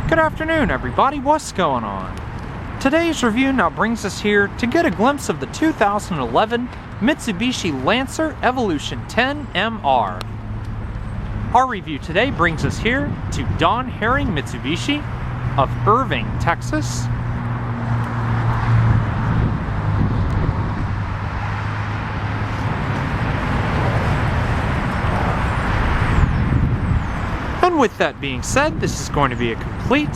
Good afternoon, everybody. What's going on? Today's review now brings us here to get a glimpse of the 2011 Mitsubishi Lancer Evolution 10 MR. Our review today brings us here to Don Herring Mitsubishi of Irving, Texas. And with that being said, this is going to be a complete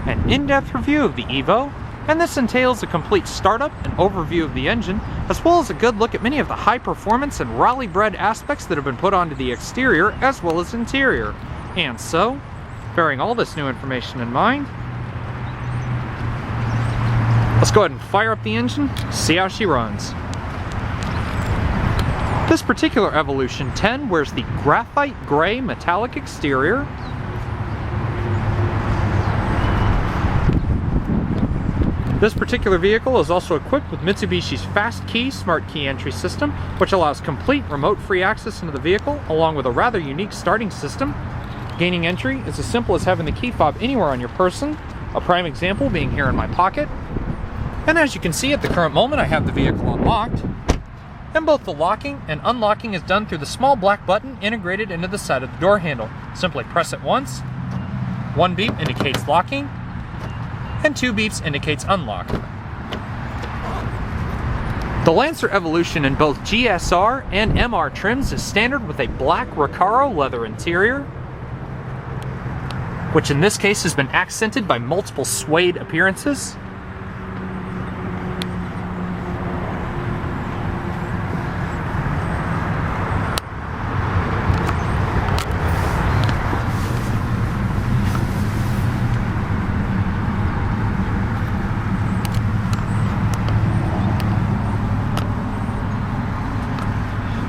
and in-depth review of the Evo, and this entails a complete startup and overview of the engine, as well as a good look at many of the high performance and rally-bred aspects that have been put onto the exterior as well as interior. And so, bearing all this new information in mind, let's go ahead and fire up the engine, see how she runs. This particular Evolution 10 wears the graphite gray metallic exterior. This particular vehicle is also equipped with Mitsubishi's Fast Key Smart Key Entry system, which allows complete remote-free access into the vehicle, along with a rather unique starting system. Gaining entry is as simple as having the key fob anywhere on your person, a prime example being here in my pocket. And as you can see at the current moment, I have the vehicle unlocked. And both the locking and unlocking is done through the small black button integrated into the side of the door handle. Simply press it once. One beep indicates locking, and two beeps indicates unlock. The Lancer Evolution in both GSR and MR trims is standard with a black Recaro leather interior, which in this case has been accented by multiple suede appearances.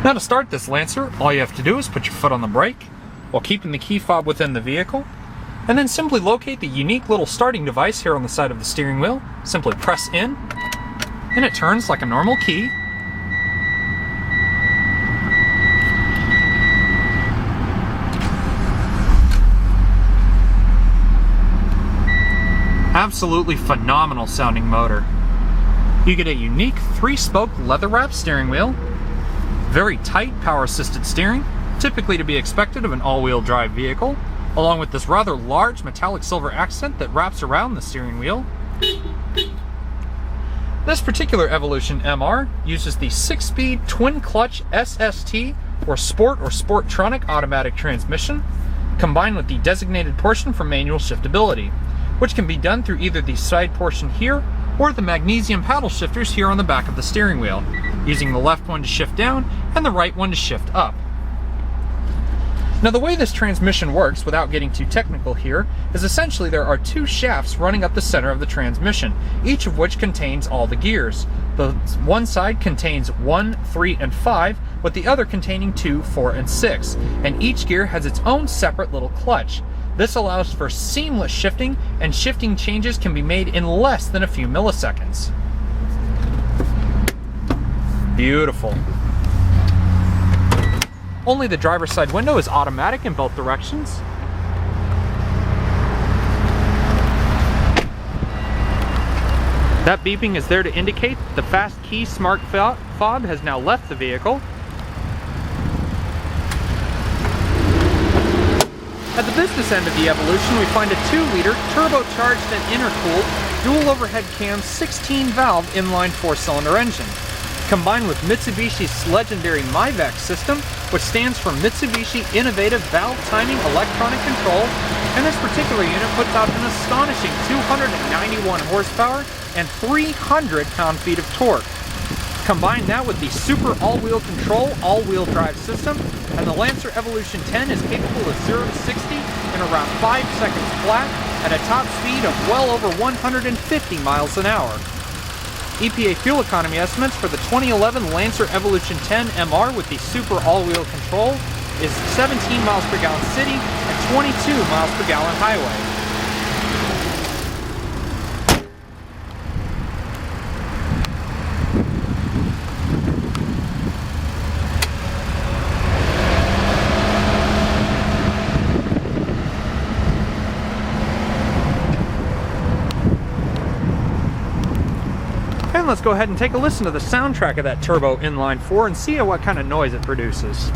Now to start this Lancer, all you have to do is put your foot on the brake while keeping the key fob within the vehicle, and then simply locate the unique little starting device here on the side of the steering wheel. Simply press in, and it turns like a normal key. Absolutely phenomenal sounding motor. You get a unique 3-spoke leather-wrapped steering wheel, very tight power-assisted steering, typically to be expected of an all-wheel drive vehicle, along with this rather large metallic silver accent that wraps around the steering wheel. This particular Evolution MR uses the 6-speed twin-clutch SST or Sportronic automatic transmission, combined with the designated portion for manual shiftability, which can be done through either the side portion here or the magnesium paddle shifters here on the back of the steering wheel, using the left one to shift down and the right one to shift up. Now the way this transmission works, without getting too technical here, is essentially there are two shafts running up the center of the transmission, each of which contains all the gears. The one side contains 1, 3, and 5, with the other containing 2, 4, and 6, and each gear has its own separate little clutch. This allows for seamless shifting, and shifting changes can be made in less than a few milliseconds. Beautiful. Only the driver's side window is automatic in both directions. That beeping is there to indicate the Fast Key Smart Fob has now left the vehicle. At the business end of the Evolution, we find a 2-liter turbocharged and intercooled dual overhead cam 16-valve inline 4-cylinder engine, combined with Mitsubishi's legendary MIVAC system, which stands for Mitsubishi Innovative Valve Timing Electronic Control, and this particular unit puts out an astonishing 291 horsepower and 300 pound-feet of torque. Combine that with the Super All-Wheel Control all-wheel drive system, and the Lancer Evolution 10 is capable of 0 to 60 in around 5 seconds flat at a top speed of well over 150 miles an hour. EPA fuel economy estimates for the 2011 Lancer Evolution 10 MR with the Super All-Wheel Control is 17 miles per gallon city and 22 miles per gallon highway. And let's go ahead and take a listen to the soundtrack of that turbo inline 4 and see what kind of noise it produces.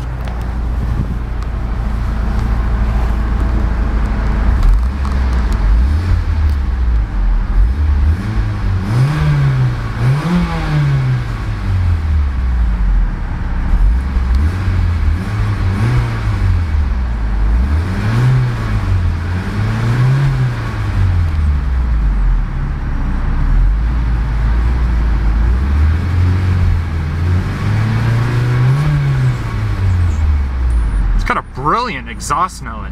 Brilliant exhaust note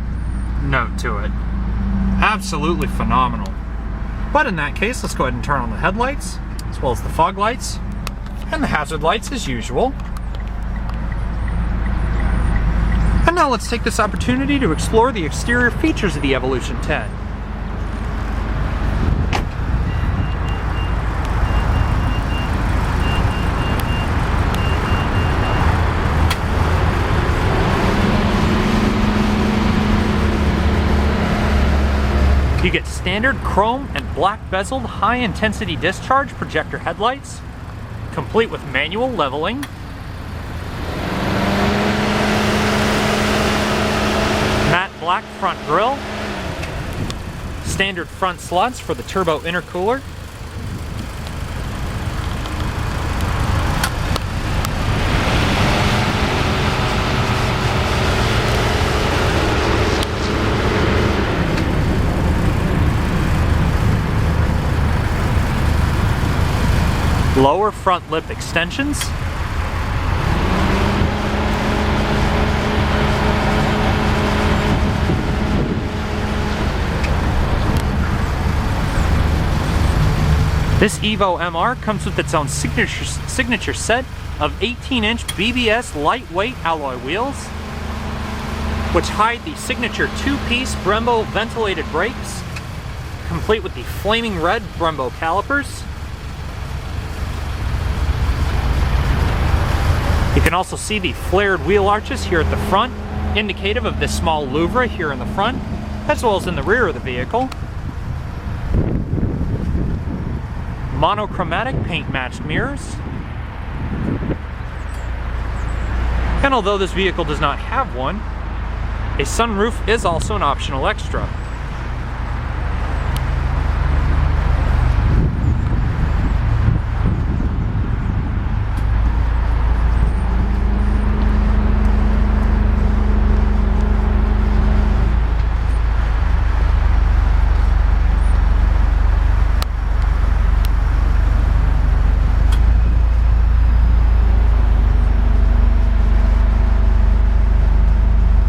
to it. Absolutely phenomenal. But in that case, let's go ahead and turn on the headlights, as well as the fog lights, and the hazard lights as usual. And now let's take this opportunity to explore the exterior features of the Evolution 10. You get standard chrome and black bezeled high-intensity discharge projector headlights, complete with manual leveling, matte black front grille, standard front slots for the turbo intercooler, lower front lip extensions, this Evo MR comes with its own signature set of 18-inch BBS lightweight alloy wheels, which hide the signature 2-piece Brembo ventilated brakes, complete with the flaming red Brembo calipers. You can also see the flared wheel arches here at the front, indicative of this small louvre here in the front, as well as in the rear of the vehicle. Monochromatic paint-matched mirrors. And although this vehicle does not have one, a sunroof is also an optional extra.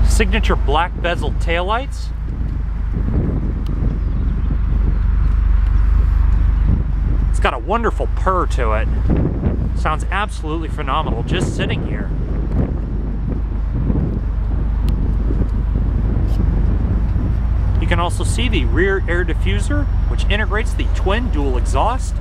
Signature black bezeled taillights. It's got a wonderful purr to it. Sounds absolutely phenomenal just sitting here. You can also see the rear air diffuser, which integrates the twin dual exhaust.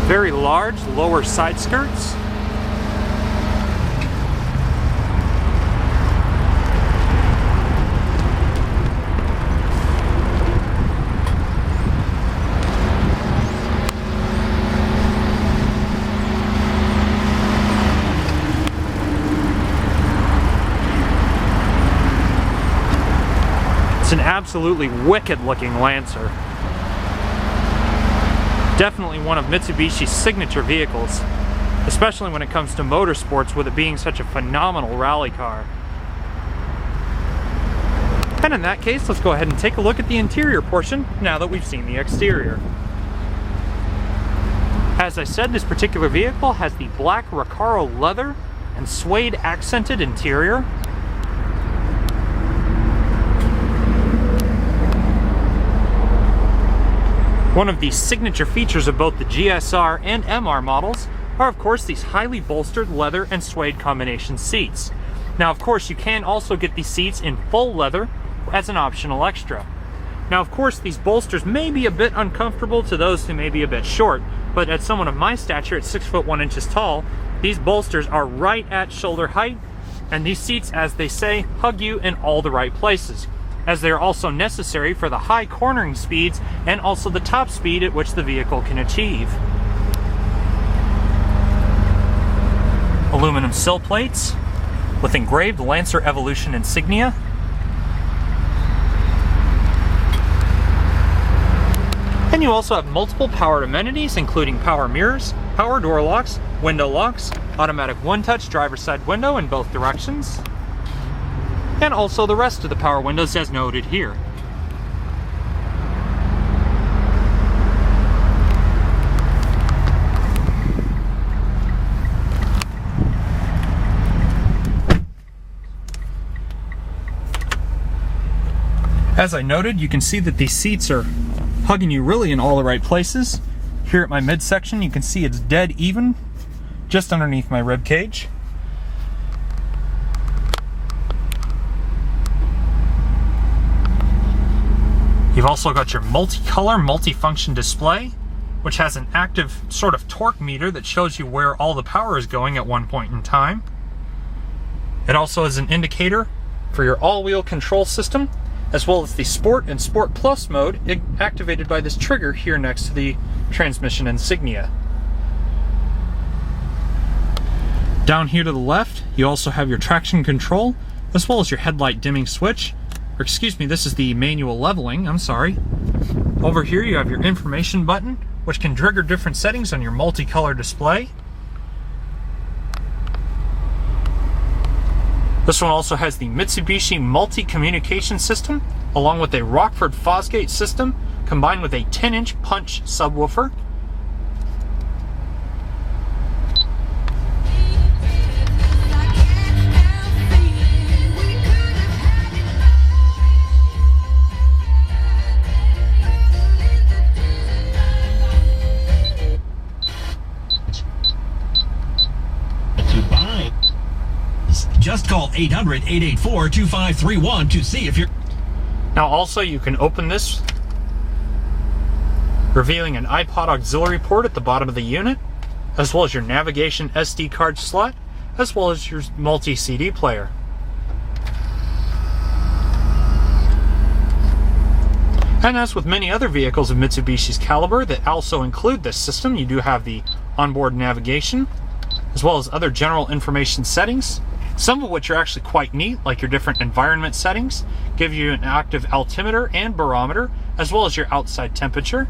Very large lower side skirts. It's an absolutely wicked looking Lancer. Definitely one of Mitsubishi's signature vehicles, especially when it comes to motorsports, with it being such a phenomenal rally car. And in that case, let's go ahead and take a look at the interior portion now that we've seen the exterior. As I said, this particular vehicle has the black Recaro leather and suede accented interior. One of the signature features of both the GSR and MR models are of course these highly bolstered leather and suede combination seats. Now of course you can also get these seats in full leather as an optional extra. Now of course these bolsters may be a bit uncomfortable to those who may be a bit short, but as someone of my stature at 6 foot 1 inches tall, these bolsters are right at shoulder height, and these seats, as they say, hug you in all the right places, as they are also necessary for the high cornering speeds and also the top speed at which the vehicle can achieve. Aluminum sill plates with engraved Lancer Evolution insignia. And you also have multiple power amenities, including power mirrors, power door locks, window locks, automatic one-touch driver's side window in both directions, and also the rest of the power windows as noted here. As I noted, you can see that these seats are hugging you really in all the right places. Here at my midsection, you can see it's dead even, just underneath my rib cage. You've also got your multicolor, multifunction display, which has an active sort of torque meter that shows you where all the power is going at one point in time. It also is an indicator for your all-wheel control system, as well as the Sport and Sport Plus mode activated by this trigger here next to the transmission insignia. Down here to the left, you also have your traction control, as well as your headlight dimming switch. Or excuse me, this is the manual leveling, I'm sorry. Over here you have your information button, which can trigger different settings on your multicolor display. This one also has the Mitsubishi multi-communication system, along with a Rockford Fosgate system, combined with a 10-inch punch subwoofer. Just call 800-884-2531 to see if you're... Now also you can open this, revealing an iPod auxiliary port at the bottom of the unit, as well as your navigation SD card slot, as well as your multi-CD player. And as with many other vehicles of Mitsubishi's caliber that also include this system, you do have the onboard navigation, as well as other general information settings, some of which are actually quite neat, like your different environment settings, give you an active altimeter and barometer, as well as your outside temperature.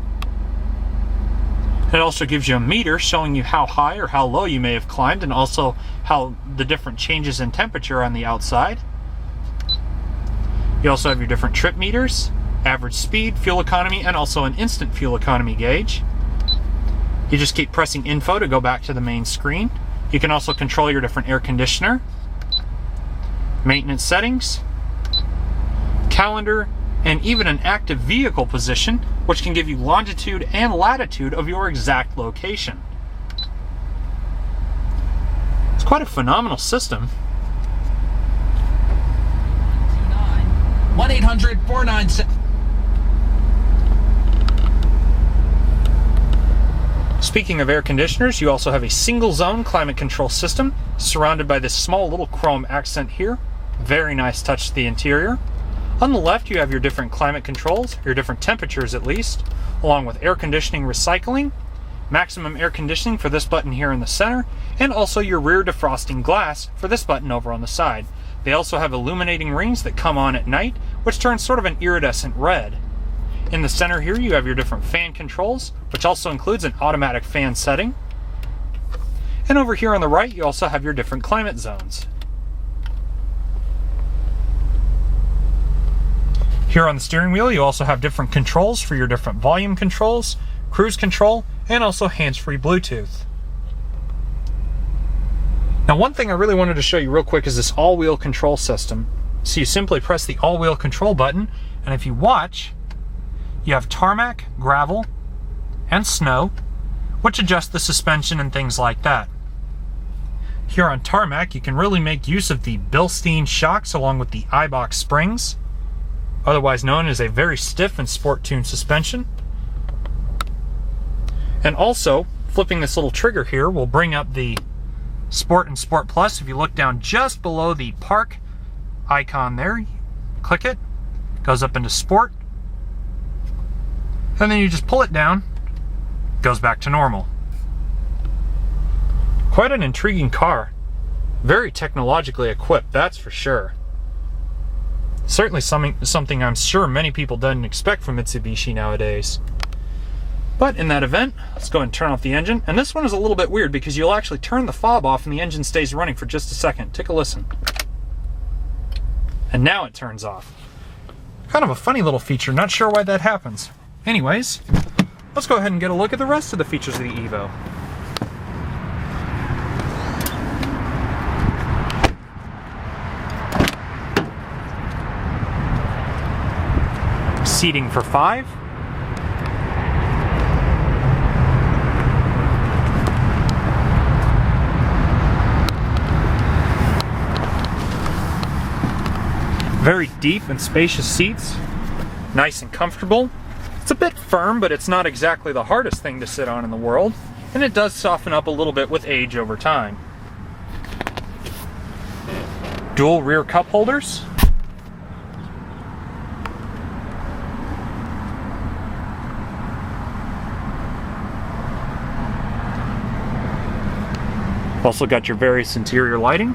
It also gives you a meter showing you how high or how low you may have climbed, and also how the different changes in temperature on the outside. You also have your different trip meters, average speed, fuel economy, and also an instant fuel economy gauge. You just keep pressing info to go back to the main screen. You can also control your different air conditioner, maintenance settings, calendar, and even an active vehicle position, which can give you longitude and latitude of your exact location. It's quite a phenomenal system. 1-800-497... Speaking of air conditioners, you also have a single zone climate control system surrounded by this small little chrome accent here. Very nice touch to the interior. On the left you have your different climate controls, your different temperatures at least, along with air conditioning recycling, maximum air conditioning for this button here in the center, and also your rear defrosting glass for this button over on the side. They also have illuminating rings that come on at night, which turn sort of an iridescent red. In the center here you have your different fan controls, which also includes an automatic fan setting. And over here on the right you also have your different climate zones. Here on the steering wheel you also have different controls for your different volume controls, cruise control, and also hands-free Bluetooth. Now one thing I really wanted to show you real quick is this all-wheel control system. So you simply press the all-wheel control button, and if you watch, you have tarmac, gravel, and snow, which adjust the suspension and things like that. Here on tarmac, you can really make use of the Bilstein shocks along with the I-box springs, otherwise known as a very stiff and sport-tuned suspension. And also, flipping this little trigger here will bring up the Sport and Sport Plus. If you look down just below the Park icon there, click it, goes up into Sport, and then you just pull it down, goes back to normal. Quite an intriguing car. Very technologically equipped, that's for sure. Certainly something I'm sure many people didn't expect from Mitsubishi nowadays. But in that event, let's go ahead and turn off the engine. And this one is a little bit weird because you'll actually turn the fob off and the engine stays running for just a second. Take a listen. And now it turns off. Kind of a funny little feature, not sure why that happens. Anyways, let's go ahead and get a look at the rest of the features of the Evo. Seating for 5. Very deep and spacious seats, nice and comfortable. It's a bit firm, but it's not exactly the hardest thing to sit on in the world, and it does soften up a little bit with age over time. Dual rear cup holders. Also got your various interior lighting.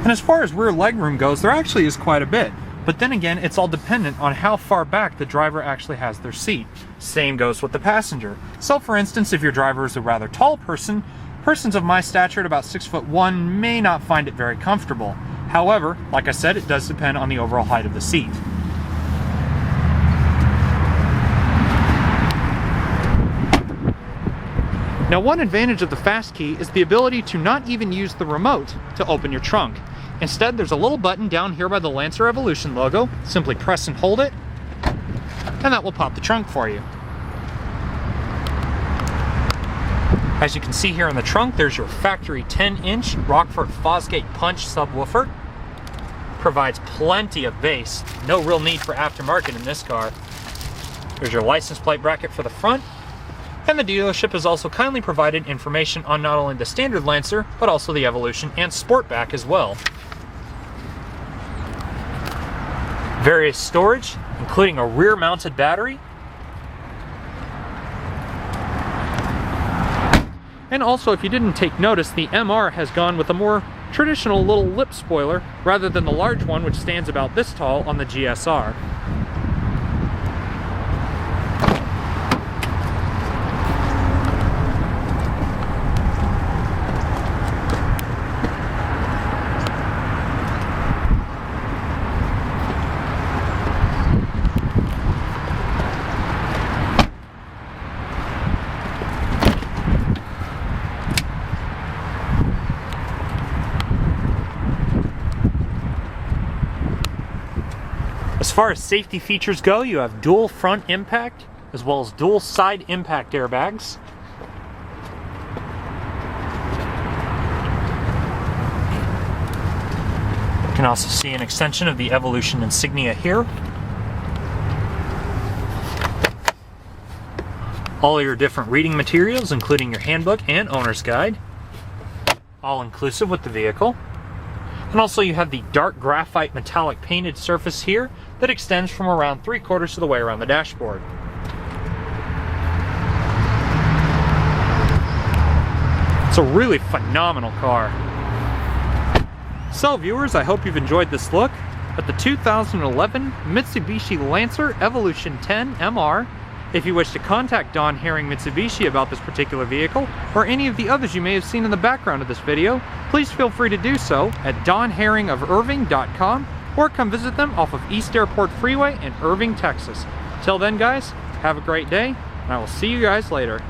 And as far as rear legroom goes, there actually is quite a bit. But then again, it's all dependent on how far back the driver actually has their seat. Same goes with the passenger. So for instance, if your driver is a rather tall person, persons of my stature at about 6'1" may not find it very comfortable. However, like I said, it does depend on the overall height of the seat. Now, one advantage of the fast key is the ability to not even use the remote to open your trunk. Instead, there's a little button down here by the Lancer Evolution logo. Simply press and hold it, and that will pop the trunk for you. As you can see here in the trunk, there's your factory 10-inch Rockford Fosgate Punch subwoofer. Provides plenty of bass. No real need for aftermarket in this car. There's your license plate bracket for the front. And the dealership has also kindly provided information on not only the standard Lancer, but also the Evolution and Sportback as well. Various storage, including a rear-mounted battery. And also, if you didn't take notice, the MR has gone with a more traditional little lip spoiler, rather than the large one which stands about this tall on the GSR. As far as safety features go, you have dual front impact as well as dual side impact airbags. You can also see an extension of the Evolution insignia here. All your different reading materials, including your handbook and owner's guide, all inclusive with the vehicle. And also you have the dark graphite metallic painted surface here that extends from around 3/4 of the way around the dashboard. It's a really phenomenal car. So viewers, I hope you've enjoyed this look at the 2011 Mitsubishi Lancer Evolution 10 MR. If you wish to contact Don Herring Mitsubishi about this particular vehicle, or any of the others you may have seen in the background of this video, please feel free to do so at donherringofirving.com, or come visit them off of East Airport Freeway in Irving, Texas. Till then guys, have a great day, and I will see you guys later.